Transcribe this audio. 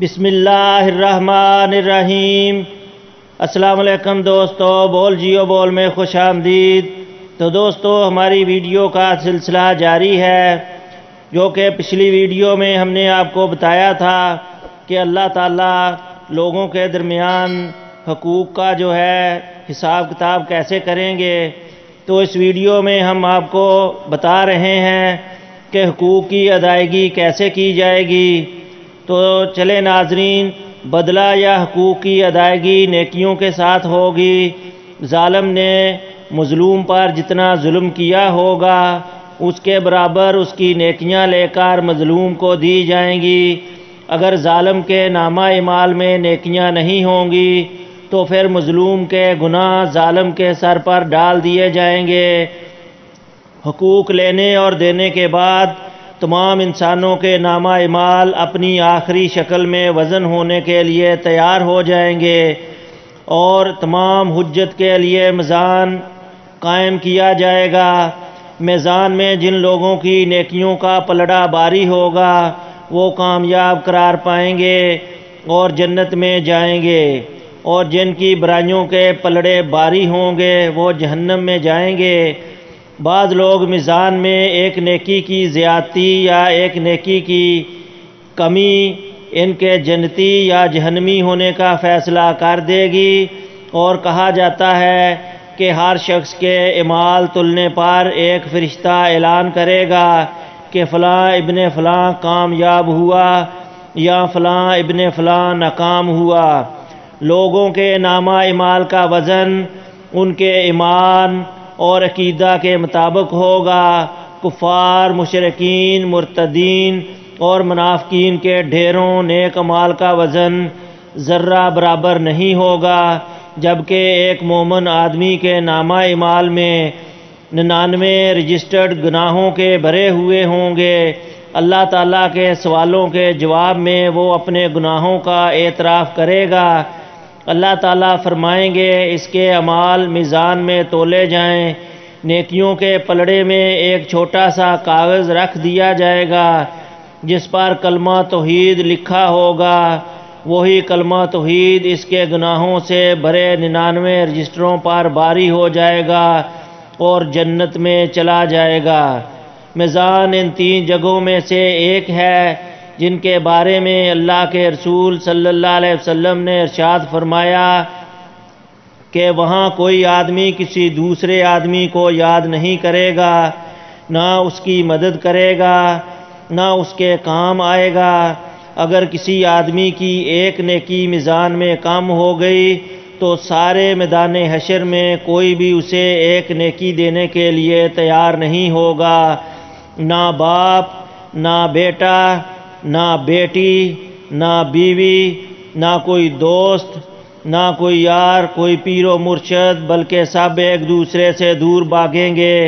بسم اللہ الرحمن الرحیم۔ السلام علیکم دوستو، بول جیو بول میں خوش آمدید۔ تو دوستو، ہماری ویڈیو کا سلسلہ جاری ہے، جو کہ پچھلی ویڈیو میں ہم نے آپ کو بتایا تھا کہ اللہ تعالیٰ لوگوں کے درمیان حقوق کا جو ہے حساب کتاب کیسے کریں گے۔ تو اس ویڈیو میں ہم آپ کو بتا رہے ہیں کہ حقوق کی ادائیگی کیسے کی جائے گی۔ تو چلے ناظرین، بدلہ یا حقوق کی ادائیگی نیکیوں کے ساتھ ہوگی۔ ظالم نے مظلوم پر جتنا ظلم کیا ہوگا، اس کے برابر اس کی نیکیاں لے کر مظلوم کو دی جائیں گی۔ اگر ظالم کے نامہ اعمال میں نیکیاں نہیں ہوں گی تو پھر مظلوم کے گناہ ظالم کے سر پر ڈال دیے جائیں گے۔ حقوق لینے اور دینے کے بعد تمام انسانوں کے نامہ اعمال اپنی آخری شکل میں وزن ہونے کے لیے تیار ہو جائیں گے، اور تمام حجت کے لیے میزان قائم کیا جائے گا۔ میزان میں جن لوگوں کی نیکیوں کا پلڑا باری ہوگا وہ کامیاب قرار پائیں گے اور جنت میں جائیں گے، اور جن کی برائیوں کے پلڑے باری ہوں گے وہ جہنم میں جائیں گے۔ بعض لوگ میزان میں ایک نیکی کی زیادتی یا ایک نیکی کی کمی ان کے جنتی یا جہنمی ہونے کا فیصلہ کر دے گی، اور کہا جاتا ہے کہ ہر شخص کے اعمال تلنے پر ایک فرشتہ اعلان کرے گا کہ فلاں ابن فلاں کامیاب ہوا یا فلاں ابن فلاں ناکام ہوا۔ لوگوں کے نامہ اعمال کا وزن ان کے ایمان اور عقیدہ کے مطابق ہوگا۔ کفار، مشرکین، مرتدین اور منافقین کے ڈھیروں نیک اعمال کا وزن ذرہ برابر نہیں ہوگا، جبکہ ایک مومن آدمی کے نامہ اعمال میں 99 رجسٹرڈ گناہوں کے بھرے ہوئے ہوں گے۔ اللہ تعالیٰ کے سوالوں کے جواب میں وہ اپنے گناہوں کا اعتراف کرے گا۔ اللہ تعالیٰ فرمائیں گے اس کے اعمال میزان میں تولے جائیں۔ نیکیوں کے پلڑے میں ایک چھوٹا سا کاغذ رکھ دیا جائے گا جس پر کلمہ توحید لکھا ہوگا۔ وہی کلمہ توحید اس کے گناہوں سے بھرے 99 رجسٹروں پر باری ہو جائے گا اور جنت میں چلا جائے گا۔ میزان ان 3 جگہوں میں سے ایک ہے جن کے بارے میں اللہ کے رسول صلی اللہ علیہ وسلم نے ارشاد فرمایا کہ وہاں کوئی آدمی کسی دوسرے آدمی کو یاد نہیں کرے گا، نہ اس کی مدد کرے گا، نہ اس کے کام آئے گا۔ اگر کسی آدمی کی ایک نیکی میزان میں کم ہو گئی تو سارے میدان حشر میں کوئی بھی اسے ایک نیکی دینے کے لیے تیار نہیں ہوگا۔ نہ باپ، نہ بیٹا، نہ بیٹی، نہ بیوی، نہ کوئی دوست، نہ کوئی یار، کوئی پیر و مرشد، بلکہ سب ایک دوسرے سے دور بھاگیں گے۔